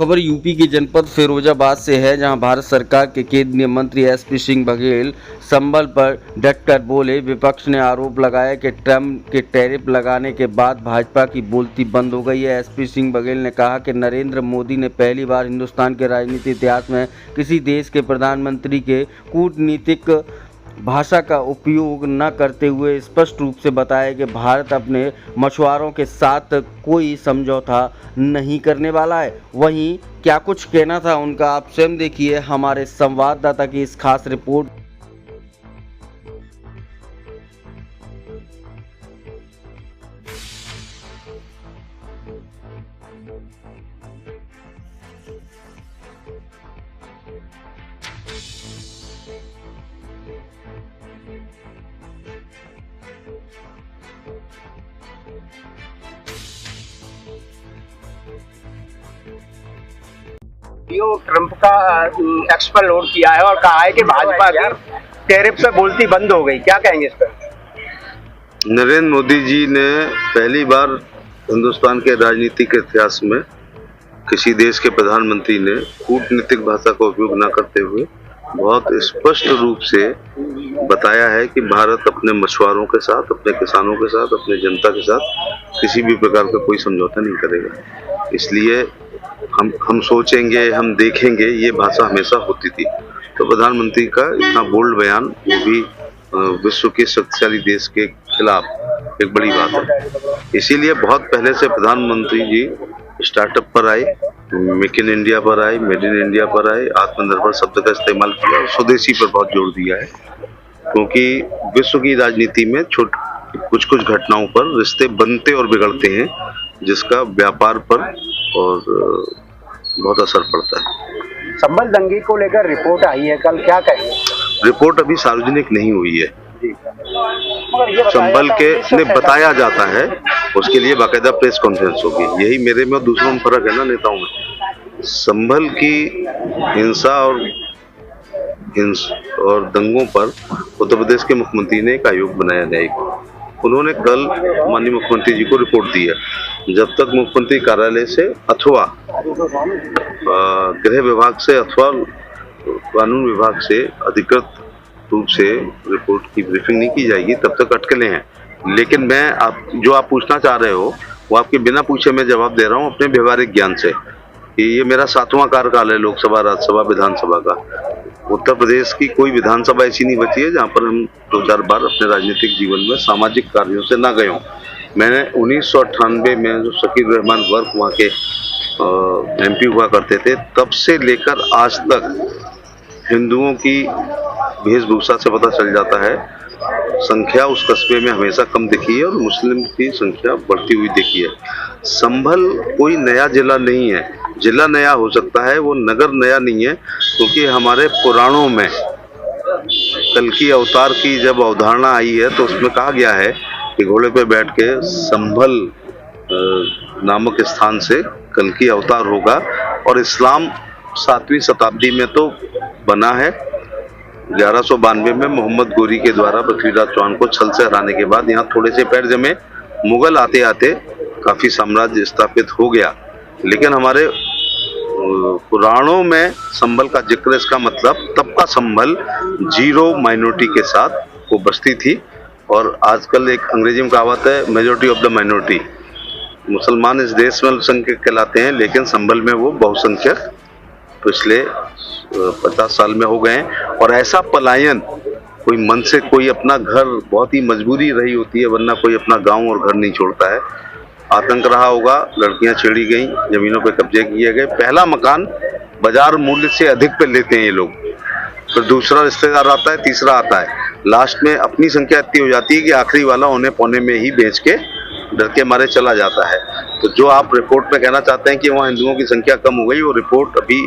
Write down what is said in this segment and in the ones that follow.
खबर यूपी के जनपद फिरोजाबाद से है, जहां भारत सरकार के केंद्रीय मंत्री एसपी सिंह बघेल संभल पर डटकर बोले। विपक्ष ने आरोप लगाया कि ट्रंप के टैरिफ लगाने के बाद भाजपा की बोलती बंद हो गई है। एसपी सिंह बघेल ने कहा कि नरेंद्र मोदी ने पहली बार हिंदुस्तान के राजनीतिक इतिहास में किसी देश के प्रधानमंत्री के कूटनीतिक भाषा का उपयोग न करते हुए स्पष्ट रूप से बताया कि भारत अपने मछुआरों के साथ कोई समझौता नहीं करने वाला है। वहीं क्या कुछ कहना था उनका, आप स्वयं देखिए हमारे संवाददाता की इस खास रिपोर्ट। ट्रंप का एक्स पर लोड किया है और कहा है कि भाजपा की टैरिफ पे बोलती बंद हो गई, क्या कहेंगे इस पर? नरेंद्र मोदी जी ने पहली बार हिंदुस्तान के राजनीतिक इतिहास में किसी देश के प्रधानमंत्री ने कूटनीतिक भाषा का उपयोग न करते हुए बहुत स्पष्ट रूप से बताया है कि भारत अपने मछुआरों के साथ, अपने किसानों के साथ, अपने जनता के साथ किसी भी प्रकार का कोई समझौता नहीं करेगा। इसलिए हम सोचेंगे, हम देखेंगे, ये भाषा हमेशा होती थी। तो प्रधानमंत्री का इतना बोल्ड बयान, वो भी विश्व के शक्तिशाली देश के खिलाफ, एक बड़ी बात है। इसीलिए बहुत पहले से प्रधानमंत्री जी स्टार्टअप पर आए, मेक इन इंडिया पर आए, मेड इन इंडिया पर आए, आत्मनिर्भर शब्द का इस्तेमाल किया और स्वदेशी पर बहुत जोर दिया है। क्योंकि विश्व की राजनीति में कुछ कुछ घटनाओं पर रिश्ते बनते और बिगड़ते हैं, जिसका व्यापार पर और बहुत असर पड़ता है। संभल दंगे को लेकर रिपोर्ट आई है कल, क्या कहेंगे? रिपोर्ट अभी सार्वजनिक नहीं हुई है। संभल के ने बताया जाता है, उसके लिए बाकायदा प्रेस कॉन्फ्रेंस होगी। यही मेरे में और दूसरों में फर्क है ना नेताओं में। संभल की हिंसा और दंगों पर उत्तर प्रदेश के मुख्यमंत्री ने एक आयोग बनाया न्यायिक। उन्होंने कल माननीय मुख्यमंत्री जी को रिपोर्ट दी है। जब तक मुख्यमंत्री कार्यालय से अथवा गृह विभाग से अथवा कानून विभाग से अधिकृत रूप से रिपोर्ट की ब्रीफिंग नहीं की जाएगी, तब तक अटकलें हैं। लेकिन मैं आप पूछना चाह रहे हो, वो आपके बिना पूछे मैं जवाब दे रहा हूँ अपने व्यवहारिक ज्ञान से कि ये मेरा 7वां कार्यकाल है लोकसभा, राज्यसभा, विधानसभा का। उत्तर प्रदेश की कोई विधानसभा ऐसी नहीं बची है जहाँ पर हम 2-4 बार अपने राजनीतिक जीवन में सामाजिक कार्यों से ना गए हों। मैंने 1998 में जो शकील रहमान वर्क वहाँ के MP हुआ करते थे, तब से लेकर आज तक हिंदुओं की वेशभूषा से पता चल जाता है, संख्या उस कस्बे में हमेशा कम दिखी है और मुस्लिम की संख्या बढ़ती हुई दिखी है। संभल कोई नया जिला नहीं है। जिला नया हो सकता है, वो नगर नया नहीं है, क्योंकि हमारे पुराणों में कल्कि अवतार की जब अवधारणा आई है तो उसमें कहा गया है कि घोड़े पे बैठ के संभल नामक स्थान से कल्कि अवतार होगा। और इस्लाम 7वीं शताब्दी में तो बना है। 1192 में मोहम्मद गोरी के द्वारा पृथ्वीराज चौहान को छल से हराने के बाद यहाँ थोड़े से पैर जमे। मुगल आते आते काफी साम्राज्य स्थापित हो गया, लेकिन हमारे पुराणों में संभल का जिक्र, इसका मतलब तब का संभल 0 माइनॉरिटी के साथ वो बस्ती थी। और आजकल एक अंग्रेजी में कहावत है, मेजॉरिटी ऑफ द माइनॉरिटी। मुसलमान इस देश में अल्पसंख्यक कहलाते हैं, लेकिन संभल में वो बहुसंख्यक पिछले 50 साल में हो गए हैं। और ऐसा पलायन कोई मन से, कोई अपना घर, बहुत ही मजबूरी रही होती है, वरना कोई अपना गांव और घर नहीं छोड़ता है। आतंक रहा होगा, लड़कियां छेड़ी गई, जमीनों पे कब्जे किए गए। पहला मकान बाजार मूल्य से अधिक पे लेते हैं ये लोग, फिर दूसरा रिश्तेदार आता है, तीसरा आता है, लास्ट में अपनी संख्या इतनी हो जाती है कि आखिरी वाला औने पौने में ही बेच के डर के मारे चला जाता है। तो जो आप रिपोर्ट में कहना चाहते हैं कि वहाँ हिंदुओं की संख्या कम हो गई, वो रिपोर्ट अभी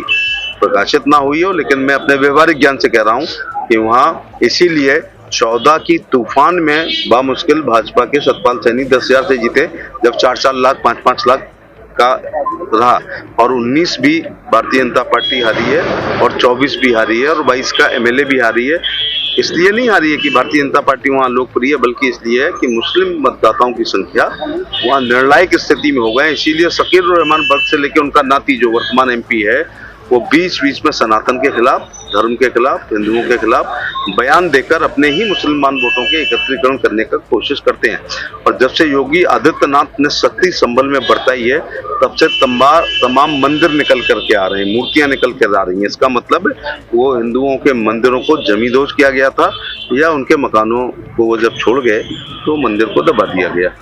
प्रकाशित ना हुई हो, लेकिन मैं अपने व्यवहारिक ज्ञान से कह रहा हूँ कि वहाँ इसीलिए 14 की तूफान में बामुश्किल भाजपा के सतपाल सैनी 10,000 से जीते, जब 4-4 लाख 5-5 लाख का रहा। और 19 भी भारतीय जनता पार्टी हारी है और 24 भी हारी है और 22 का MLA भी हारी है। इसलिए नहीं हारी है कि भारतीय जनता पार्टी वहाँ लोकप्रिय है, बल्कि इसलिए है कि मुस्लिम मतदाताओं की संख्या वहाँ निर्णायक स्थिति में हो गए। इसीलिए शकील रहमान बर्ग से लेकर उनका नाती जो वर्तमान एमपी है, वो बीच बीच में सनातन के खिलाफ, धर्म के खिलाफ, हिंदुओं के खिलाफ बयान देकर अपने ही मुसलमान वोटों के एकत्रीकरण करने का कोशिश करते हैं। और जब से योगी आदित्यनाथ ने शक्ति संबल में बरताई है, तब से तमाम मंदिर निकल करके आ रहे हैं, मूर्तियां निकल कर आ रही हैं। इसका मतलब वो हिंदुओं के मंदिरों को जमींदोज किया गया था, या उनके मकानों को वो जब छोड़ गए तो मंदिर को दबा दिया गया।